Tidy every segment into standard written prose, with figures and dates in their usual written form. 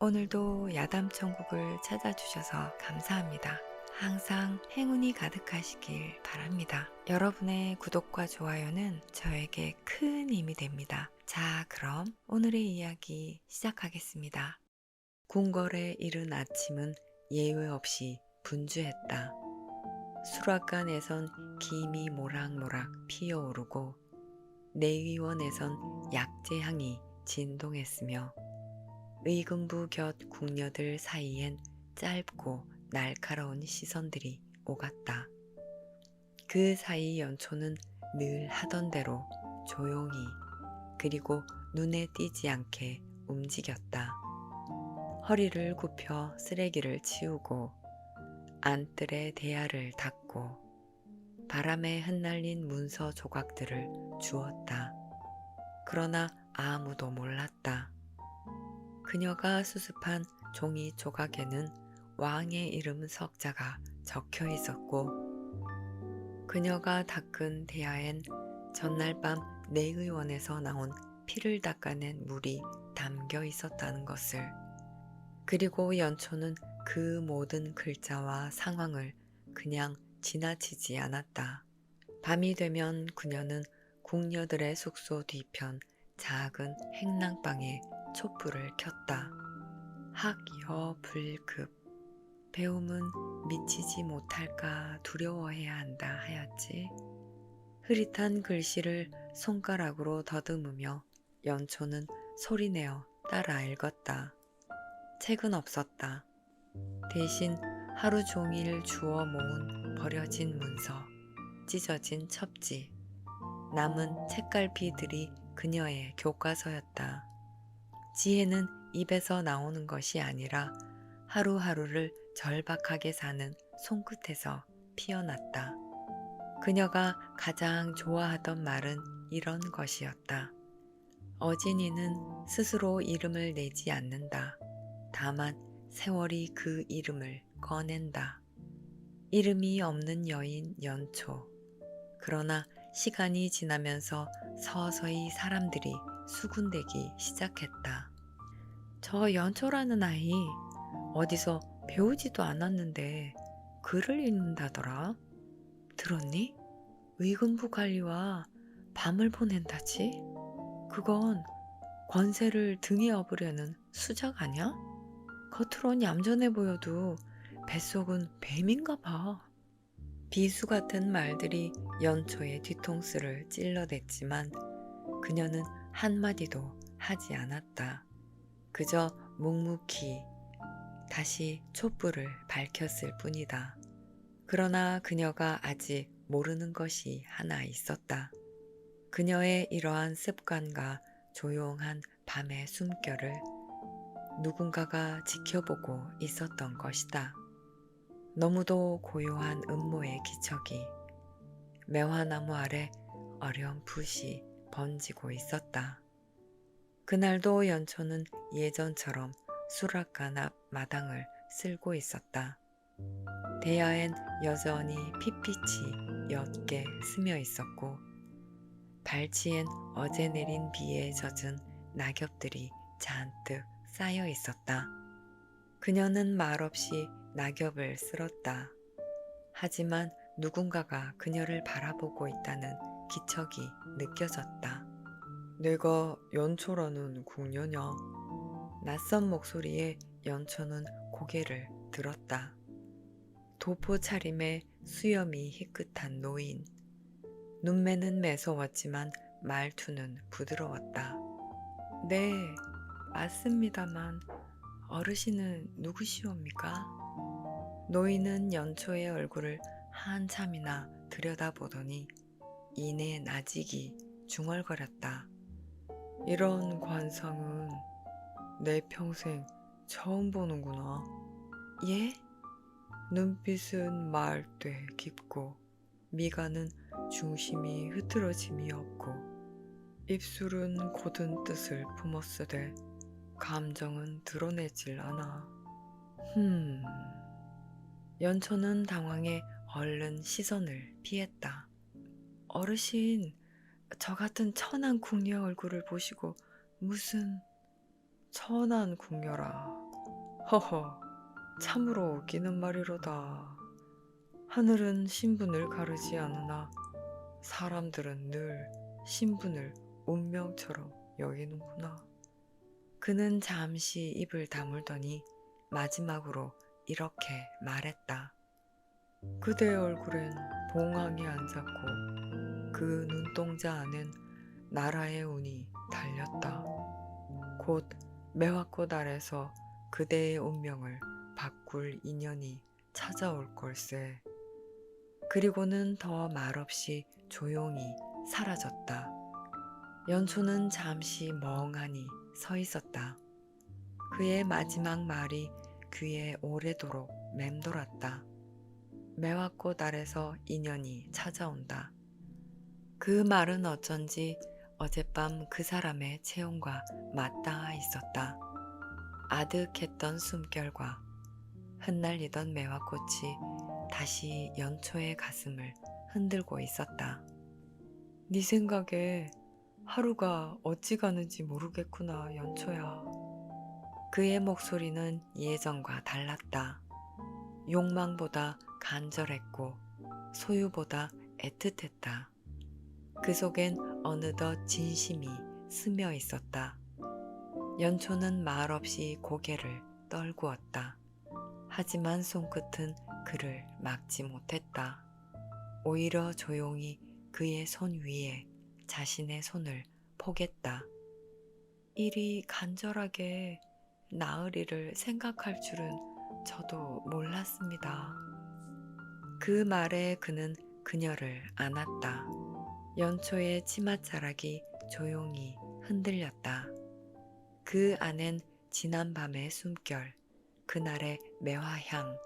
오늘도 야담천국을 찾아주셔서 감사합니다. 항상 행운이 가득하시길 바랍니다. 여러분의 구독과 좋아요는 저에게 큰 힘이 됩니다. 자, 그럼 오늘의 이야기 시작하겠습니다. 궁궐에 이른 아침은 예외 없이 분주했다. 수락관에선 김이 모락모락 피어오르고 내위원에선 약재향이 진동했으며 의금부 곁 궁녀들 사이엔 짧고 날카로운 시선들이 오갔다. 그 사이 연초는 늘 하던 대로 조용히 그리고 눈에 띄지 않게 움직였다. 허리를 굽혀 쓰레기를 치우고 안뜰에 대야를 닦고 바람에 흩날린 문서 조각들을 주웠다. 그러나 아무도 몰랐다. 그녀가 수습한 종이 조각에는 왕의 이름 석자가 적혀 있었고 그녀가 닦은 대야엔 전날 밤 내의원에서 나온 피를 닦아낸 물이 담겨 있었다는 것을, 그리고 연초는 그 모든 글자와 상황을 그냥 지나치지 않았다. 밤이 되면 그녀는 궁녀들의 숙소 뒤편 작은 행랑방에 촛불을 켰다. 학여 불급. 배움은 미치지 못할까 두려워해야 한다 하였지. 흐릿한 글씨를 손가락으로 더듬으며 연초는 소리내어 따라 읽었다. 책은 없었다. 대신 하루 종일 주워 모은 버려진 문서, 찢어진 첩지, 남은 책갈피들이 그녀의 교과서였다. 지혜는 입에서 나오는 것이 아니라 하루하루를 절박하게 사는 손끝에서 피어났다. 그녀가 가장 좋아하던 말은 이런 것이었다. 어진이는 스스로 이름을 내지 않는다. 다만 세월이 그 이름을 꺼낸다. 이름이 없는 여인 연초. 그러나 시간이 지나면서 서서히 사람들이 수군대기 시작했다. 저 연초라는 아이 어디서 배우지도 않았는데 글을 읽는다더라. 들었니? 의금부 관리와 밤을 보낸다지? 그건 권세를 등에 업으려는 수작 아냐? 겉으론 얌전해 보여도 뱃속은 뱀인가 봐. 비수 같은 말들이 연초의 뒤통수를 찔러댔지만 그녀는 한마디도 하지 않았다. 그저 묵묵히 다시 촛불을 밝혔을 뿐이다. 그러나 그녀가 아직 모르는 것이 하나 있었다. 그녀의 이러한 습관과 조용한 밤의 숨결을 누군가가 지켜보고 있었던 것이다. 너무도 고요한 음모의 기척이 매화나무 아래 어렴풋이 번지고 있었다. 그날도 연초는 예전처럼 수락관 앞 마당을 쓸고 있었다. 대야엔 여전히 핏빛이 옅게 스며 있었고 발치엔 어제 내린 비에 젖은 낙엽들이 잔뜩 쌓여 있었다. 그녀는 말없이 낙엽을 쓸었다. 하지만 누군가가 그녀를 바라보고 있다는 기척이 느껴졌다. 내가 연초라는 궁녀냐? 낯선 목소리에 연초는 고개를 들었다. 도포 차림에 수염이 희끗한 노인. 눈매는 매서웠지만 말투는 부드러웠다. 네, 맞습니다만 어르신은 누구시옵니까? 노인은 연초의 얼굴을 한참이나 들여다보더니 이내 나직이 중얼거렸다. 이런 관상은 내 평생 처음 보는구나. 예? 눈빛은 말돼 깊고 미간은 중심이 흐트러짐이 없고 입술은 고든 뜻을 품었으되 감정은 드러내질 않아. 연초는 당황해 얼른 시선을 피했다. 어르신, 저 같은 천한 궁녀 얼굴을 보시고 무슨 천한 궁녀라. 허허, 참으로 웃기는 말이로다. 하늘은 신분을 가르지 않으나 사람들은 늘 신분을 운명처럼 여기는구나. 그는 잠시 입을 다물더니 마지막으로 이렇게 말했다. 그대의 얼굴엔 봉황이 앉았고 그 눈동자 안엔 나라의 운이 달렸다. 곧 매화꽃 아래서 그대의 운명을 바꿀 인연이 찾아올 걸세. 그리고는 더 말없이 조용히 사라졌다. 연초는 잠시 멍하니 서 있었다. 그의 마지막 말이 귀에 오래도록 맴돌았다. 매화꽃 아래서 인연이 찾아온다. 그 말은 어쩐지 어젯밤 그 사람의 체온과 맞닿아 있었다. 아득했던 숨결과 흩날리던 매화꽃이 다시 연초의 가슴을 흔들고 있었다. 네 생각에 하루가 어찌 가는지 모르겠구나, 연초야. 그의 목소리는 예전과 달랐다. 욕망보다 간절했고 소유보다 애틋했다. 그 속엔 어느덧 진심이 스며 있었다. 연초는 말없이 고개를 떨구었다. 하지만 손끝은 그를 막지 못했다. 오히려 조용히 그의 손 위에 자신의 손을 포겠다. 이리 간절하게 나으리를 생각할 줄은 저도 몰랐습니다. 그 말에 그는 그녀를 안았다. 연초의 치맛자락이 조용히 흔들렸다. 그 안엔 지난밤의 숨결, 그날의 매화향,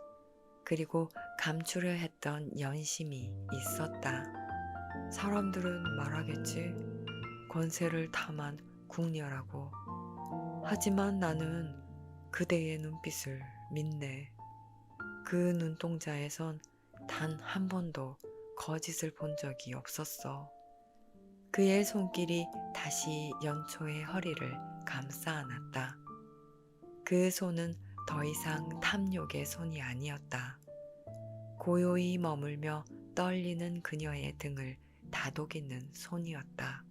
그리고 감추려 했던 연심이 있었다. 사람들은 말하겠지. 권세를 탐한 궁녀라고. 하지만 나는 그대의 눈빛을 믿네. 그 눈동자에선 단 한 번도 거짓을 본 적이 없었어. 그의 손길이 다시 연초의 허리를 감싸 안았다. 그 손은 더 이상 탐욕의 손이 아니었다. 고요히 머물며 떨리는 그녀의 등을 다독이는 손이었다.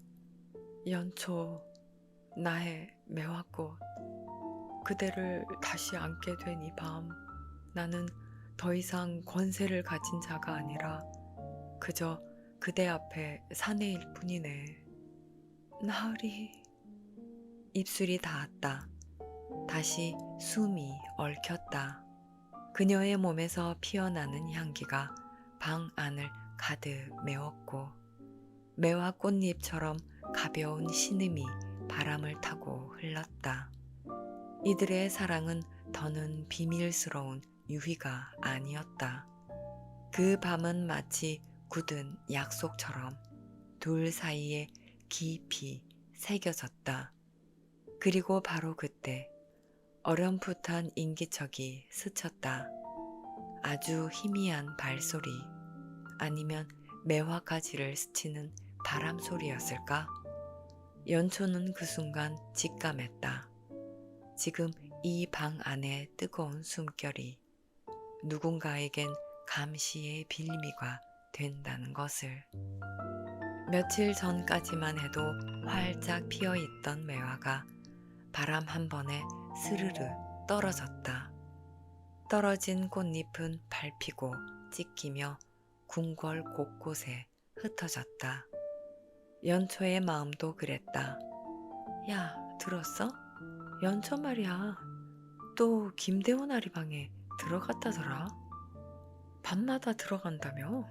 연초, 나의 매화꽃, 그대를 다시 안게 된 이 밤, 나는 더 이상 권세를 가진 자가 아니라 그저 그대 앞에 사내일 뿐이네. 나으리. 입술이 닿았다. 다시 숨이 얽혔다. 그녀의 몸에서 피어나는 향기가 방 안을 가득 메웠고 매화 꽃잎처럼 가벼운 신음이 바람을 타고 흘렀다. 이들의 사랑은 더는 비밀스러운 유희가 아니었다. 그 밤은 마치 굳은 약속처럼 둘 사이에 깊이 새겨졌다. 그리고 바로 그때 어렴풋한 인기척이 스쳤다. 아주 희미한 발소리, 아니면 매화가지를 스치는 바람 소리였을까? 연초는 그 순간 직감했다. 지금 이 방 안의 뜨거운 숨결이 누군가에겐 감시의 빌미가 된다는 것을. 며칠 전까지만 해도 활짝 피어있던 매화가 바람 한 번에 스르르 떨어졌다. 떨어진 꽃잎은 밟히고 찢기며 궁궐 곳곳에 흩어졌다. 연초의 마음도 그랬다. 야, 들었어? 연초 말이야. 또 김대원 아리방에 들어갔다더라. 밤마다 들어간다며?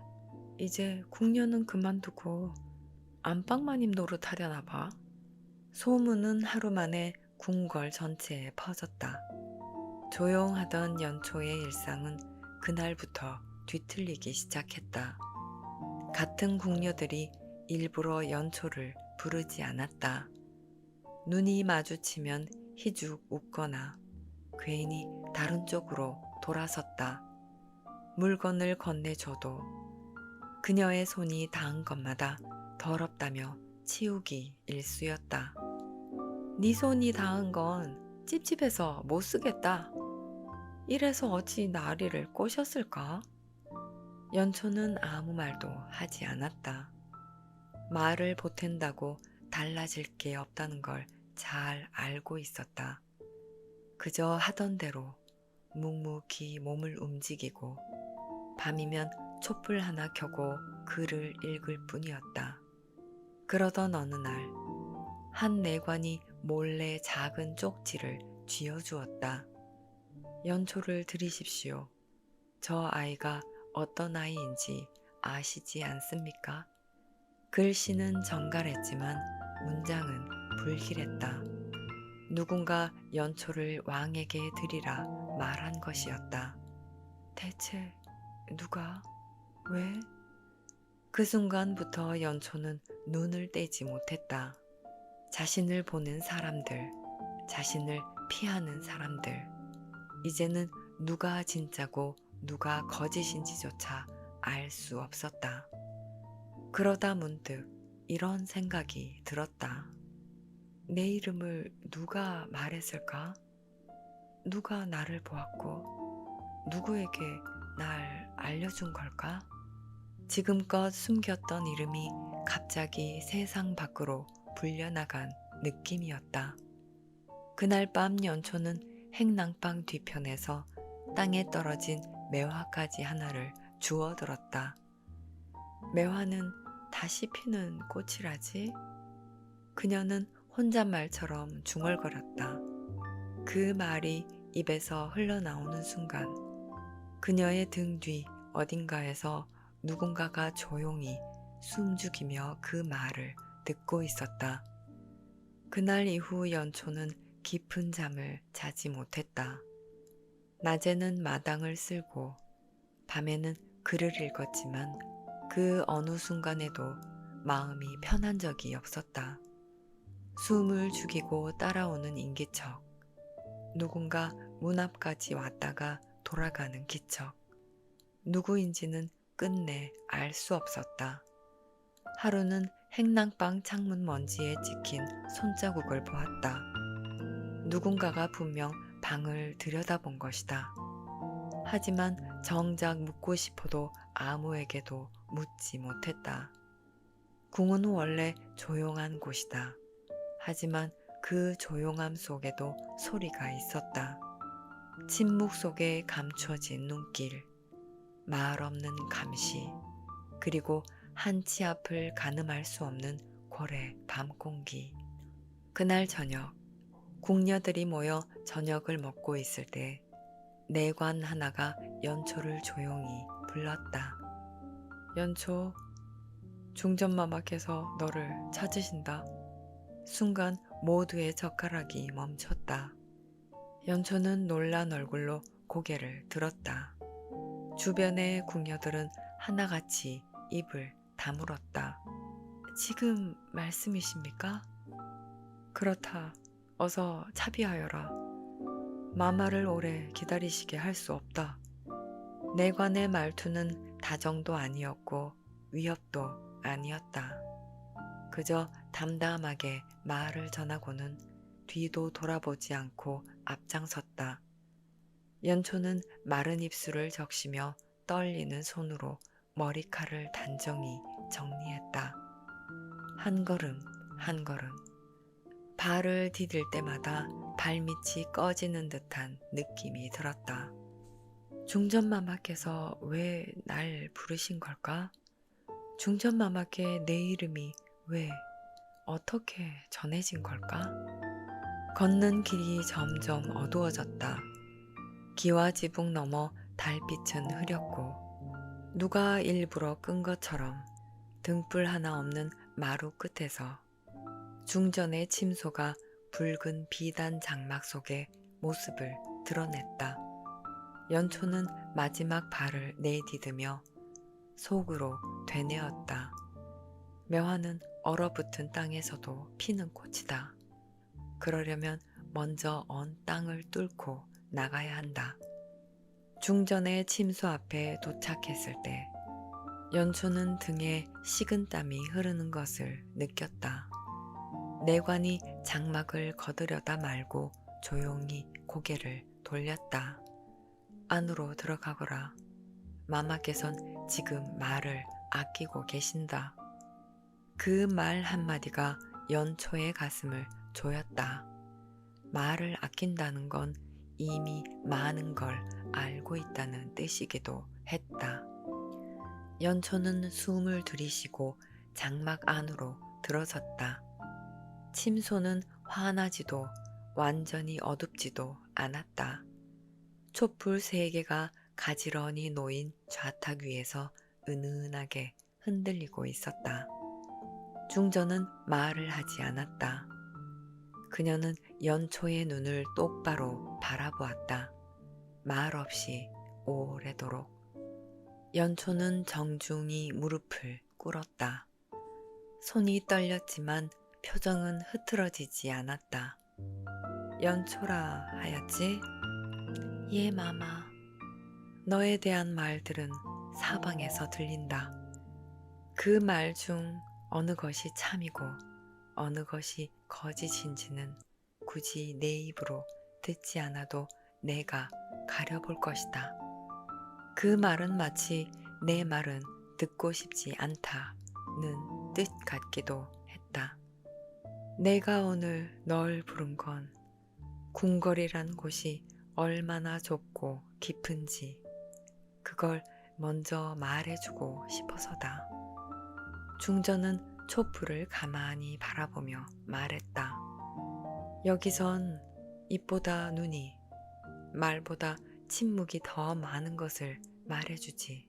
이제 궁녀는 그만두고 안방마님 노릇하려나 봐. 소문은 하루 만에 궁궐 전체에 퍼졌다. 조용하던 연초의 일상은 그날부터 뒤틀리기 시작했다. 같은 궁녀들이 일부러 연초를 부르지 않았다. 눈이 마주치면 희죽 웃거나 괜히 다른 쪽으로 돌아섰다. 물건을 건네줘도 그녀의 손이 닿은 것마다 더럽다며 치우기 일쑤였다. 네 손이 닿은 건 찝찝해서 못 쓰겠다. 이래서 어찌 나리를 꼬셨을까? 연초는 아무 말도 하지 않았다. 말을 보탠다고 달라질 게 없다는 걸 잘 알고 있었다. 그저 하던 대로 묵묵히 몸을 움직이고 밤이면 촛불 하나 켜고 글을 읽을 뿐이었다. 그러던 어느 날, 한 내관이 몰래 작은 쪽지를 쥐어주었다. 연초를 들이십시오. 저 아이가 어떤 아이인지 아시지 않습니까? 글씨는 정갈했지만 문장은 불길했다. 누군가 연초를 왕에게 드리라 말한 것이었다. 대체 누가? 왜? 그 순간부터 연초는 눈을 떼지 못했다. 자신을 보는 사람들, 자신을 피하는 사람들. 이제는 누가 진짜고 누가 거짓인지조차 알 수 없었다. 그러다 문득 이런 생각이 들었다. 내 이름을 누가 말했을까? 누가 나를 보았고 누구에게 날 알려준 걸까? 지금껏 숨겼던 이름이 갑자기 세상 밖으로 불려나간 느낌이었다. 그날 밤 연초는 행랑방 뒤편에서 땅에 떨어진 매화가지 하나를 주워들었다. 매화는 다시 피는 꽃이라지? 그녀는 혼잣말처럼 중얼거렸다. 그 말이 입에서 흘러나오는 순간 그녀의 등 뒤 어딘가에서 누군가가 조용히 숨죽이며 그 말을 듣고 있었다. 그날 이후 연초는 깊은 잠을 자지 못했다. 낮에는 마당을 쓸고 밤에는 글을 읽었지만 그 어느 순간에도 마음이 편한 적이 없었다. 숨을 죽이고 따라오는 인기척, 누군가 문 앞까지 왔다가 돌아가는 기척, 누구인지는 끝내 알 수 없었다. 하루는 행랑방 창문 먼지에 찍힌 손자국을 보았다. 누군가가 분명 방을 들여다본 것이다. 하지만 정작 묻고 싶어도 아무에게도 묻지 못했다. 궁은 원래 조용한 곳이다. 하지만 그 조용함 속에도 소리가 있었다. 침묵 속에 감춰진 눈길, 말 없는 감시, 그리고 한치 앞을 가늠할 수 없는 고래 밤 공기. 그날 저녁, 궁녀들이 모여 저녁을 먹고 있을 때 내관 하나가 연초를 조용히 불렀다. 연초, 중전마마께서 너를 찾으신다. 순간 모두의 젓가락이 멈췄다. 연초는 놀란 얼굴로 고개를 들었다. 주변의 궁녀들은 하나같이 입을 다물었다. 지금 말씀이십니까? 그렇다. 어서 차비하여라. 마마를 오래 기다리시게 할 수 없다. 내관의 말투는 다정도 아니었고 위협도 아니었다. 그저 담담하게 말을 전하고는 뒤도 돌아보지 않고 앞장섰다. 연초는 마른 입술을 적시며 떨리는 손으로 머리칼을 단정히 정리했다. 한 걸음 한 걸음. 발을 디딜 때마다 발밑이 꺼지는 듯한 느낌이 들었다. 중전마마께서 왜 날 부르신 걸까? 중전마마께 내 이름이 왜, 어떻게 전해진 걸까? 걷는 길이 점점 어두워졌다. 기와지붕 너머 달빛은 흐렸고 누가 일부러 끈 것처럼 등불 하나 없는 마루 끝에서 중전의 침소가 붉은 비단 장막 속에 모습을 드러냈다. 연초는 마지막 발을 내디디며 속으로 되뇌었다. 매화는 얼어붙은 땅에서도 피는 꽃이다. 그러려면 먼저 언 땅을 뚫고 나가야 한다. 중전의 침소 앞에 도착했을 때 연초는 등에 식은땀이 흐르는 것을 느꼈다. 내관이 장막을 거두려다 말고 조용히 고개를 돌렸다. 안으로 들어가거라. 마마께선 지금 말을 아끼고 계신다. 그 말 한마디가 연초의 가슴을 조였다. 말을 아낀다는 건 이미 많은 걸 알고 있다는 뜻이기도 했다. 연초는 숨을 들이쉬고 장막 안으로 들어섰다. 침소는 환하지도 완전히 어둡지도 않았다. 촛불 3개가 가지런히 놓인 좌탁 위에서 은은하게 흔들리고 있었다. 중전은 말을 하지 않았다. 그녀는 연초의 눈을 똑바로 바라보았다. 말없이 오래도록. 연초는 정중히 무릎을 꿇었다. 손이 떨렸지만 표정은 흐트러지지 않았다. 연초라 하였지? 예, 마마. 너에 대한 말들은 사방에서 들린다. 그 말 중 어느 것이 참이고 어느 것이 거짓인지는 굳이 내 입으로 듣지 않아도 내가 가려볼 것이다. 그 말은 마치 내 말은 듣고 싶지 않다는 뜻 같기도 했다. 내가 오늘 널 부른 건 궁궐이란 곳이 얼마나 좁고 깊은지 그걸 먼저 말해주고 싶어서다. 중전은 촛불을 가만히 바라보며 말했다. 여기선 입보다 눈이, 말보다 침묵이 더 많은 것을 말해주지.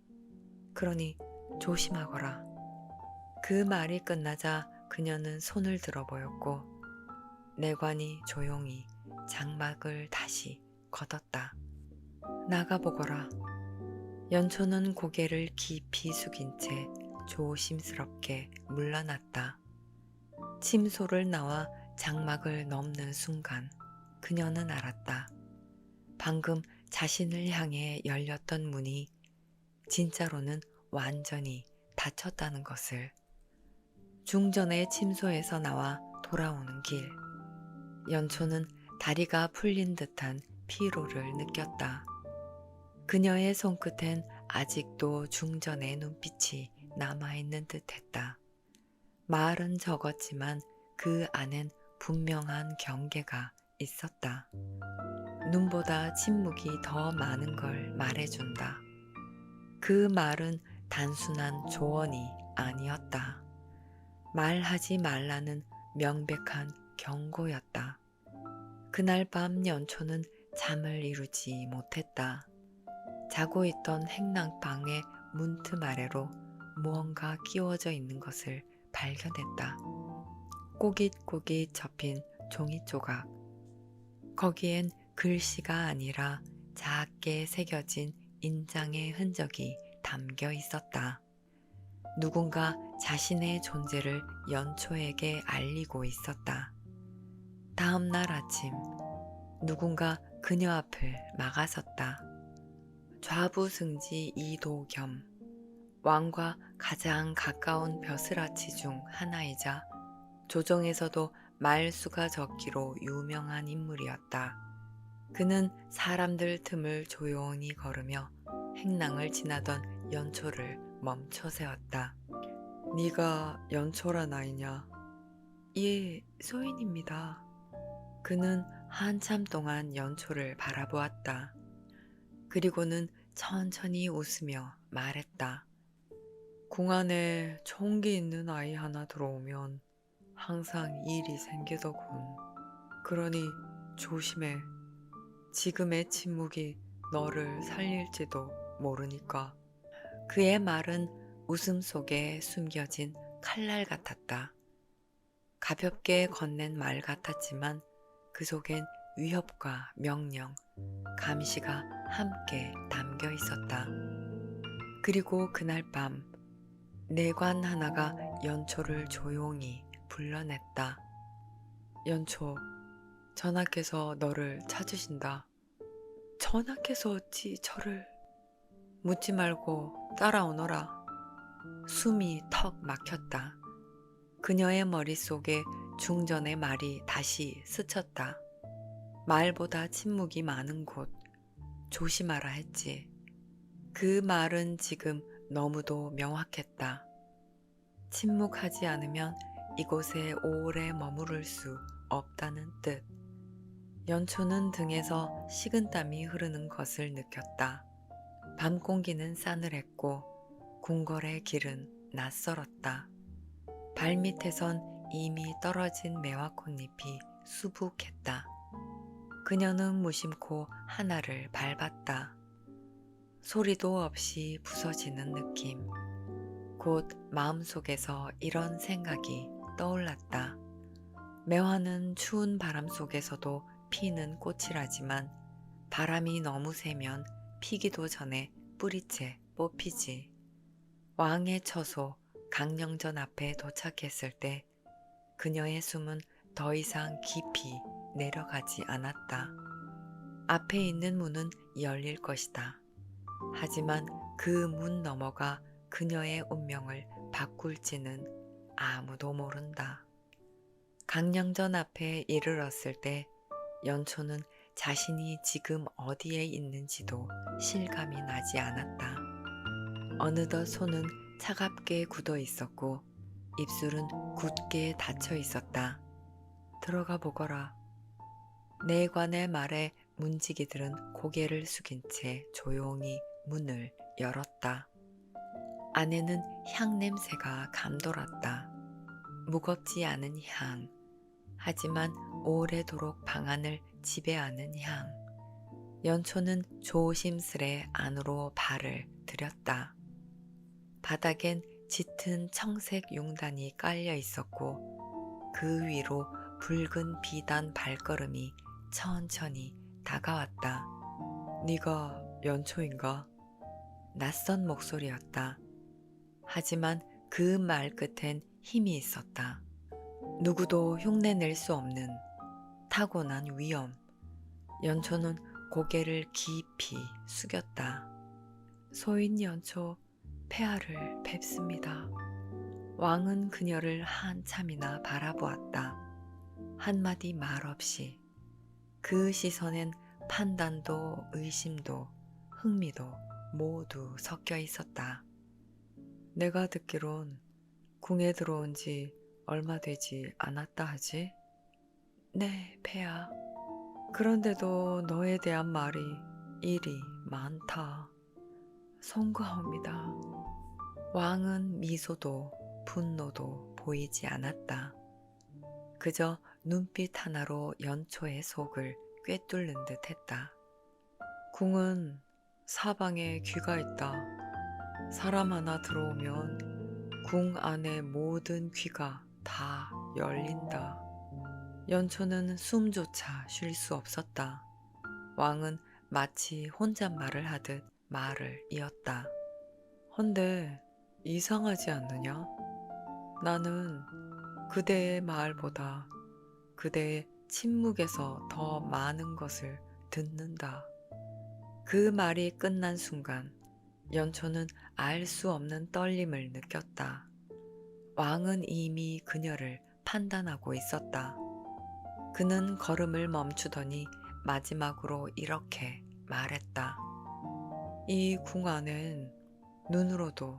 그러니 조심하거라. 그 말이 끝나자 그녀는 손을 들어 보였고 내관이 조용히 장막을 다시 걷었다. 나가보거라. 연초는 고개를 깊이 숙인 채 조심스럽게 물러났다. 침소를 나와 장막을 넘는 순간 그녀는 알았다. 방금 자신을 향해 열렸던 문이 진짜로는 완전히 닫혔다는 것을. 중전의 침소에서 나와 돌아오는 길. 연초는 다리가 풀린 듯한 피로를 느꼈다. 그녀의 손끝엔 아직도 중전의 눈빛이 남아있는 듯했다. 말은 적었지만 그 안엔 분명한 경계가 있었다. 눈보다 침묵이 더 많은 걸 말해준다. 그 말은 단순한 조언이 아니었다. 말하지 말라는 명백한 경고였다. 그날 밤 연초는 잠을 이루지 못했다. 자고 있던 행랑방의 문틈 아래로 무언가 끼워져 있는 것을 발견했다. 꼬깃꼬깃 접힌 종이 조각. 거기엔 글씨가 아니라 작게 새겨진 인장의 흔적이 담겨 있었다. 누군가 자신의 존재를 연초에게 알리고 있었다. 다음 날 아침 누군가 그녀 앞을 막아섰다. 좌부승지 이도겸, 왕과 가장 가까운 벼슬아치 중 하나이자 조정에서도 말수가 적기로 유명한 인물이었다. 그는 사람들 틈을 조용히 걸으며 행랑을 지나던 연초를 멈춰 세웠다. 네가 연초란 아이냐? 예, 소인입니다. 그는 한참 동안 연초를 바라보았다. 그리고는 천천히 웃으며 말했다. 궁 안에 총기 있는 아이 하나 들어오면 항상 일이 생기더군. 그러니 조심해. 지금의 침묵이 너를 살릴지도 모르니까. 그의 말은 웃음 속에 숨겨진 칼날 같았다. 가볍게 건넨 말 같았지만 그 속엔 위협과 명령, 감시가 함께 담겨 있었다. 그리고 그날 밤 내관 하나가 연초를 조용히 불러냈다. 연초, 전하께서 너를 찾으신다. 전하께서 어찌 저를... 묻지 말고 따라오너라. 숨이 턱 막혔다. 그녀의 머릿속에 중전의 말이 다시 스쳤다. 말보다 침묵이 많은 곳, 조심하라 했지. 그 말은 지금 너무도 명확했다. 침묵하지 않으면 이곳에 오래 머무를 수 없다는 뜻. 연초는 등에서 식은땀이 흐르는 것을 느꼈다. 밤 공기는 싸늘했고 궁궐의 길은 낯설었다. 발밑에선 이미 떨어진 매화꽃잎이 수북했다. 그녀는 무심코 하나를 밟았다. 소리도 없이 부서지는 느낌. 곧 마음속에서 이런 생각이 떠올랐다. 매화는 추운 바람 속에서도 피는 꽃이라지만 바람이 너무 세면 피기도 전에 뿌리채 뽑히지. 왕의 처소 강령전 앞에 도착했을 때 그녀의 숨은 더 이상 깊이 내려가지 않았다. 앞에 있는 문은 열릴 것이다. 하지만 그 문 너머가 그녀의 운명을 바꿀지는 아무도 모른다. 강령전 앞에 이르렀을 때 연초는 자신이 지금 어디에 있는지도 실감이 나지 않았다. 어느덧 손은 차갑게 굳어 있었고 입술은 굳게 닫혀 있었다. 들어가 보거라. 내관의 말에 문지기들은 고개를 숙인 채 조용히 문을 열었다. 안에는 향 냄새가 감돌았다. 무겁지 않은 향. 하지만 오래도록 방 안을 지배하는 향. 연초는 조심스레 안으로 발을 들였다. 바닥엔 짙은 청색 용단이 깔려 있었고 그 위로 붉은 비단 발걸음이 천천히 다가왔다. 네가 연초인가? 낯선 목소리였다. 하지만 그 말 끝엔 힘이 있었다. 누구도 흉내낼 수 없는 타고난 위엄. 연초는 고개를 깊이 숙였다. 소인 연초, 폐하를 뵙습니다. 왕은 그녀를 한참이나 바라보았다. 한마디 말 없이. 그 시선엔 판단도 의심도 흥미도 모두 섞여 있었다. 내가 듣기론 궁에 들어온 지 얼마 되지 않았다 하지? 네, 폐하. 그런데도 너에 대한 말이 일이 많다. 송구하옵니다. 왕은 미소도 분노도 보이지 않았다. 그저 눈빛 하나로 연초의 속을 꿰뚫는 듯 했다. 궁은 사방에 귀가 있다. 사람 하나 들어오면 궁 안의 모든 귀가 다 열린다. 연초는 숨조차 쉴 수 없었다. 왕은 마치 혼잣말을 하듯 말을 이었다. 헌데 이상하지 않느냐? 나는 그대의 말보다 그대의 침묵에서 더 많은 것을 듣는다. 그 말이 끝난 순간 연초는 알 수 없는 떨림을 느꼈다. 왕은 이미 그녀를 판단하고 있었다. 그는 걸음을 멈추더니 마지막으로 이렇게 말했다. 이 궁 안엔 눈으로도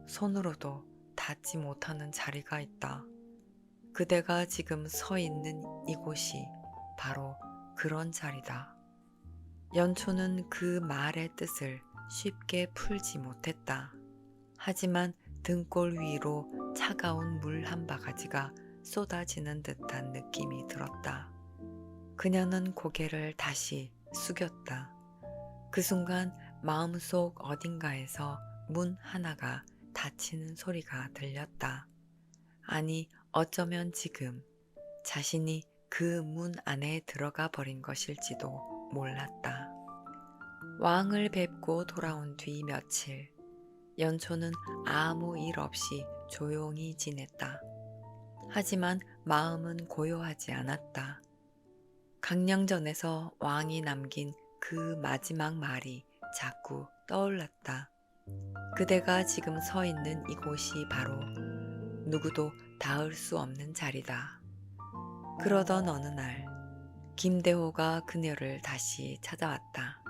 손으로도 닿지 못하는 자리가 있다. 그대가 지금 서 있는 이곳이 바로 그런 자리다. 연초는 그 말의 뜻을 쉽게 풀지 못했다. 하지만 등골 위로 차가운 물 한 바가지가 쏟아지는 듯한 느낌이 들었다. 그녀는 고개를 다시 숙였다. 그 순간 마음속 어딘가에서 문 하나가 닫히는 소리가 들렸다. 아니, 어쩌면 지금 자신이 그 문 안에 들어가 버린 것일지도 몰랐다. 왕을 뵙고 돌아온 뒤 며칠, 연초는 아무 일 없이 조용히 지냈다. 하지만 마음은 고요하지 않았다. 강령전에서 왕이 남긴 그 마지막 말이 자꾸 떠올랐다. 그대가 지금 서 있는 이곳이 바로 누구도 닿을 수 없는 자리다. 그러던 어느 날 김대호가 그녀를 다시 찾아왔다.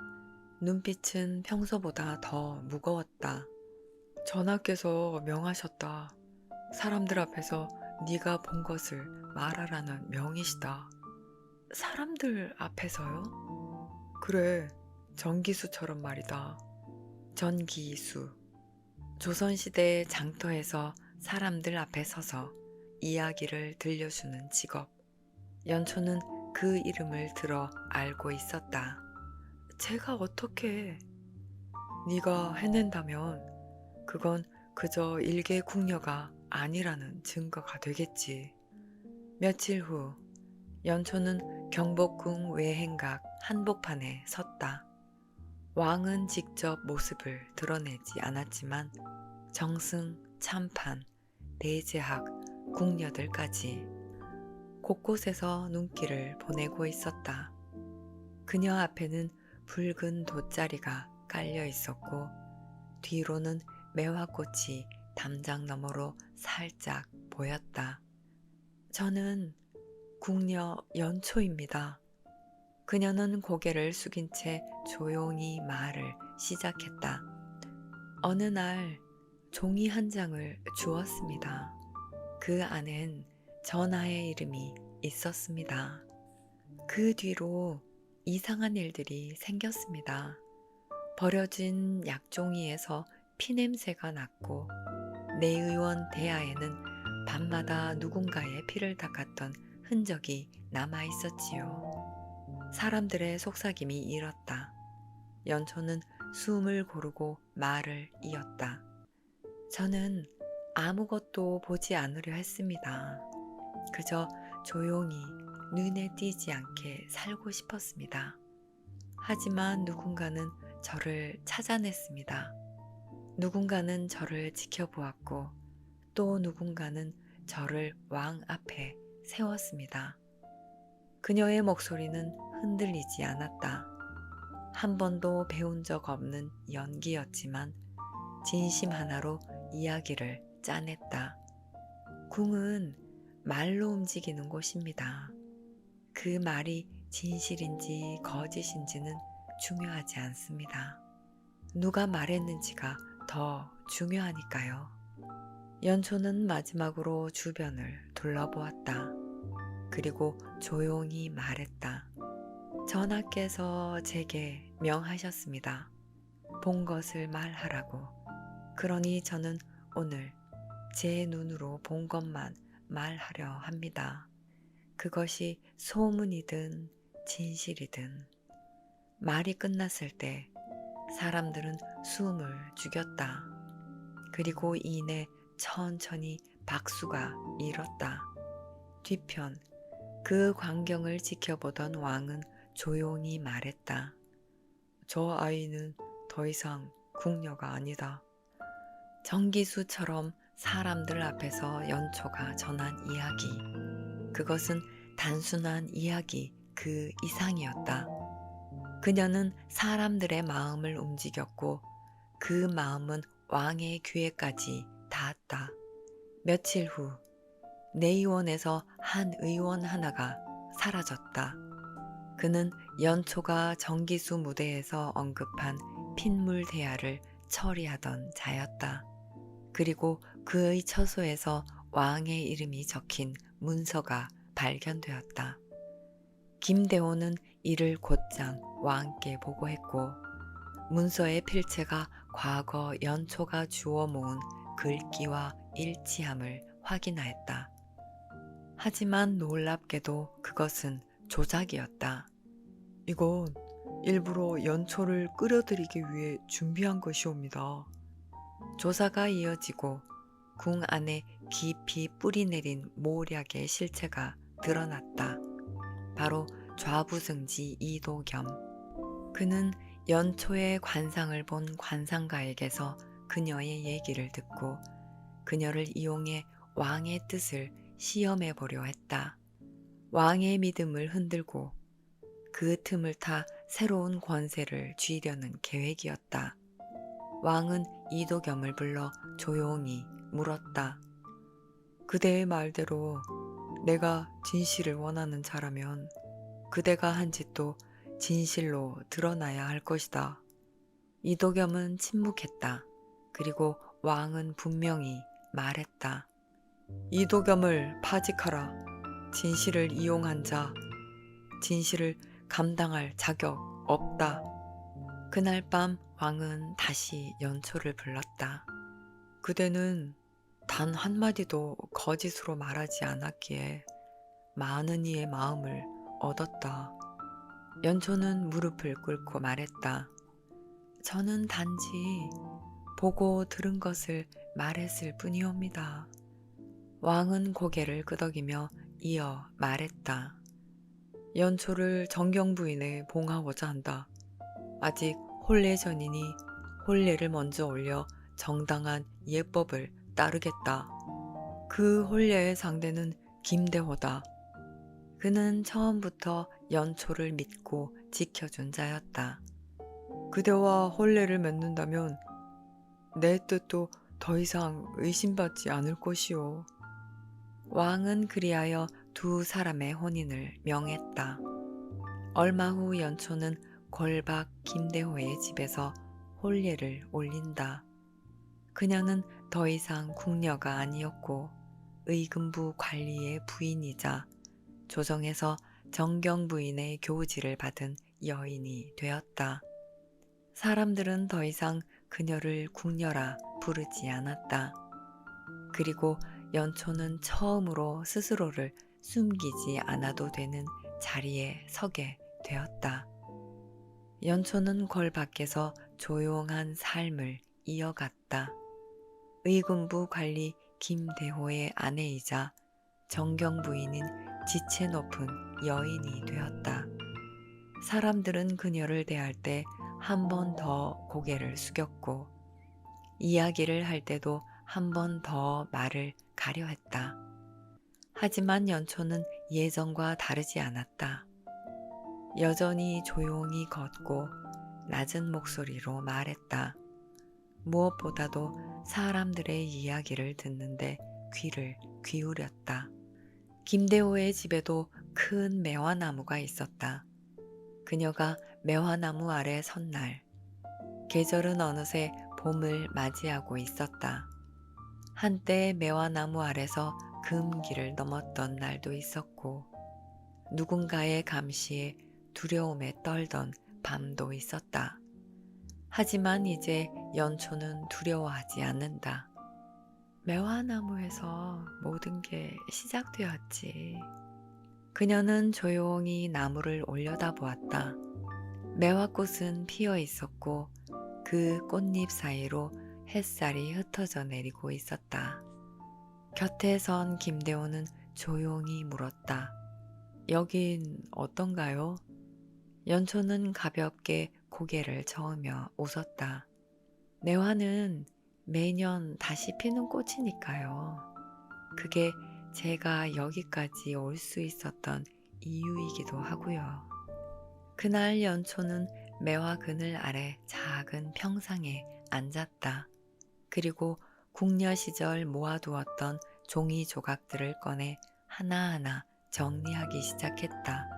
눈빛은 평소보다 더 무거웠다. 전하께서 명하셨다. 사람들 앞에서 네가 본 것을 말하라는 명이시다. 사람들 앞에서요? 그래, 전기수처럼 말이다. 전기수. 조선시대 장터에서 사람들 앞에 서서 이야기를 들려주는 직업. 연초는 그 이름을 들어 알고 있었다. 제가 어떻게... 네가 해낸다면 그건 그저 일개 궁녀가 아니라는 증거가 되겠지. 며칠 후 연초는 경복궁 외행각 한복판에 섰다. 왕은 직접 모습을 드러내지 않았지만 정승, 참판, 대제학, 궁녀들까지 곳곳에서 눈길을 보내고 있었다. 그녀 앞에는 붉은 돗자리가 깔려 있었고 뒤로는 매화꽃이 담장 너머로 살짝 보였다. 저는 궁녀 연초입니다. 그녀는 고개를 숙인 채 조용히 말을 시작했다. 어느 날 종이 한 장을 주었습니다. 그 안엔 전하의 이름이 있었습니다. 그 뒤로 이상한 일들이 생겼습니다. 버려진 약종이에서 피냄새가 났고 내의원 대야에는 밤마다 누군가의 피를 닦았던 흔적이 남아 있었지요. 사람들의 속삭임이 일었다. 연초는 숨을 고르고 말을 이었다. 저는 아무것도 보지 않으려 했습니다. 그저 조용히 눈에 띄지 않게 살고 싶었습니다. 하지만 누군가는 저를 찾아냈습니다. 누군가는 저를 지켜보았고 또 누군가는 저를 왕 앞에 세웠습니다. 그녀의 목소리는 흔들리지 않았다. 한 번도 배운 적 없는 연기였지만 진심 하나로 이야기를 짜냈다. 궁은 말로 움직이는 곳입니다. 그 말이 진실인지 거짓인지는 중요하지 않습니다. 누가 말했는지가 더 중요하니까요. 연초는 마지막으로 주변을 둘러보았다. 그리고 조용히 말했다. 전하께서 제게 명하셨습니다. 본 것을 말하라고. 그러니 저는 오늘 제 눈으로 본 것만 말하려 합니다. 그것이 소문이든 진실이든. 말이 끝났을 때 사람들은 숨을 죽였다. 그리고 이내 천천히 박수가 일었다. 뒤편 그 광경을 지켜보던 왕은 조용히 말했다. 저 아이는 더 이상 궁녀가 아니다. 정기수처럼 사람들 앞에서 연초가 전한 이야기. 그것은 단순한 이야기 그 이상이었다. 그녀는 사람들의 마음을 움직였고 그 마음은 왕의 귀에까지 닿았다. 며칠 후 내의원에서 한 의원 하나가 사라졌다. 그는 연초가 정기수 무대에서 언급한 핏물 대야를 처리하던 자였다. 그리고 그의 처소에서 왕의 이름이 적힌 문서가 발견되었다. 김대호는 이를 곧장 왕께 보고했고 문서의 필체가 과거 연초가 주워 모은 글귀와 일치함을 확인하였다. 하지만 놀랍게도 그것은 조작이었다. 이건 일부러 연초를 끌어들이기 위해 준비한 것이옵니다. 조사가 이어지고 궁 안에 깊이 뿌리내린 모략의 실체가 드러났다. 바로 좌부승지 이도겸. 그는 연초의 관상을 본 관상가에게서 그녀의 얘기를 듣고 그녀를 이용해 왕의 뜻을 시험해 보려 했다. 왕의 믿음을 흔들고 그 틈을 타 새로운 권세를 쥐려는 계획이었다. 왕은 이도겸을 불러 조용히 물었다. 그대의 말대로 내가 진실을 원하는 자라면 그대가 한 짓도 진실로 드러나야 할 것이다. 이도겸은 침묵했다. 그리고 왕은 분명히 말했다. 이도겸을 파직하라. 진실을 이용한 자, 진실을 감당할 자격 없다. 그날 밤 왕은 다시 연초를 불렀다. 그대는 단 한마디도 거짓으로 말하지 않았기에 많은 이의 마음을 얻었다. 연초는 무릎을 꿇고 말했다. 저는 단지 보고 들은 것을 말했을 뿐이옵니다. 왕은 고개를 끄덕이며 이어 말했다. 연초를 정경 부인에 봉하고자 한다. 아직 혼례 전이니 혼례를 먼저 올려 정당한 예법을 따르겠다. 그 혼례의 상대는 김대호다. 그는 처음부터 연초를 믿고 지켜준 자였다. 그대와 혼례를 맺는다면 내 뜻도 더 이상 의심받지 않을 것이오. 왕은 그리하여 두 사람의 혼인을 명했다. 얼마 후 연초는 골박 김대호의 집에서 혼례를 올린다. 그녀는 더 이상 궁녀가 아니었고 의금부 관리의 부인이자 조정에서 정경 부인의 교지를 받은 여인이 되었다. 사람들은 더 이상 그녀를 궁녀라 부르지 않았다. 그리고 연초는 처음으로 스스로를 숨기지 않아도 되는 자리에 서게 되었다. 연초는 궐 밖에서 조용한 삶을 이어갔다. 의군부 관리 김대호의 아내이자 정경 부인인 지체 높은 여인이 되었다. 사람들은 그녀를 대할 때 한 번 더 고개를 숙였고 이야기를 할 때도 한 번 더 말을 가려 했다. 하지만 연초는 예전과 다르지 않았다. 여전히 조용히 걷고 낮은 목소리로 말했다. 무엇보다도 사람들의 이야기를 듣는데 귀를 기울였다. 김대호의 집에도 큰 매화나무가 있었다. 그녀가 매화나무 아래 선 날, 계절은 어느새 봄을 맞이하고 있었다. 한때 매화나무 아래서 금기를 넘었던 날도 있었고, 누군가의 감시에 두려움에 떨던 밤도 있었다. 하지만 이제 연초는 두려워하지 않는다. 매화나무에서 모든 게 시작되었지. 그녀는 조용히 나무를 올려다보았다. 매화꽃은 피어 있었고 그 꽃잎 사이로 햇살이 흩어져 내리고 있었다. 곁에 선 김대호는 조용히 물었다. 여긴 어떤가요? 연초는 가볍게 고개를 저으며 웃었다. 매화는 매년 다시 피는 꽃이니까요. 그게 제가 여기까지 올 수 있었던 이유이기도 하고요. 그날 연초는 매화 그늘 아래 작은 평상에 앉았다. 그리고 궁녀 시절 모아두었던 종이 조각들을 꺼내 하나하나 정리하기 시작했다.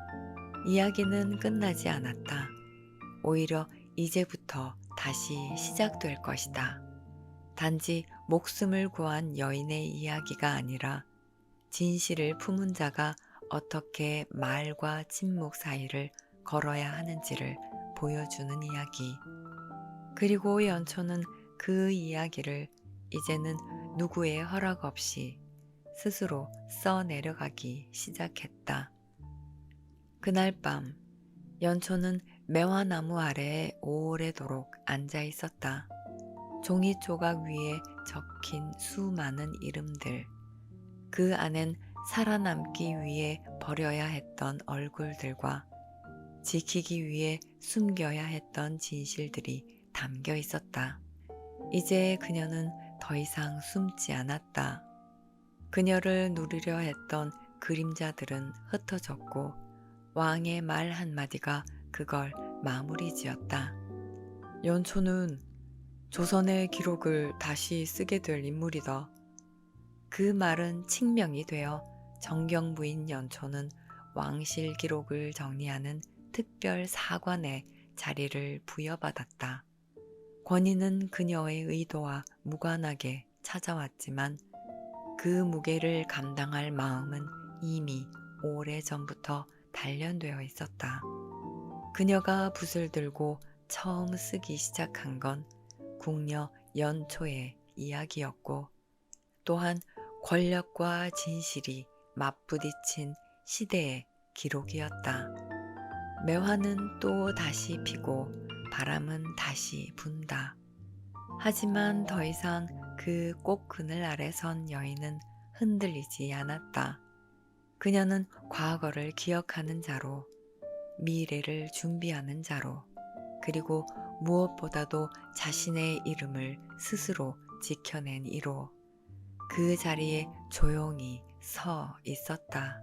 이야기는 끝나지 않았다. 오히려 이제부터 다시 시작될 것이다. 단지 목숨을 구한 여인의 이야기가 아니라 진실을 품은 자가 어떻게 말과 침묵 사이를 걸어야 하는지를 보여주는 이야기. 그리고 연초는 그 이야기를 이제는 누구의 허락 없이 스스로 써내려가기 시작했다. 그날 밤 연초는 매화나무 아래에 오래도록 앉아 있었다. 종이 조각 위에 적힌 수많은 이름들, 그 안엔 살아남기 위해 버려야 했던 얼굴들과 지키기 위해 숨겨야 했던 진실들이 담겨 있었다. 이제 그녀는 더 이상 숨지 않았다. 그녀를 누리려 했던 그림자들은 흩어졌고 왕의 말 한마디가 그걸 마무리 지었다. 연초는 조선의 기록을 다시 쓰게 될 인물이다. 그 말은 칙명이 되어 정경부인 연초는 왕실 기록을 정리하는 특별 사관에 자리를 부여받았다. 권위는 그녀의 의도와 무관하게 찾아왔지만 그 무게를 감당할 마음은 이미 오래전부터 단련되어 있었다. 그녀가 붓을 들고 처음 쓰기 시작한 건 궁녀 연초의 이야기였고 또한 권력과 진실이 맞부딪힌 시대의 기록이었다. 매화는 또 다시 피고 바람은 다시 분다. 하지만 더 이상 그 꽃그늘 아래 선 여인은 흔들리지 않았다. 그녀는 과거를 기억하는 자로, 미래를 준비하는 자로, 그리고 무엇보다도 자신의 이름을 스스로 지켜낸 이로 그 자리에 조용히 서 있었다.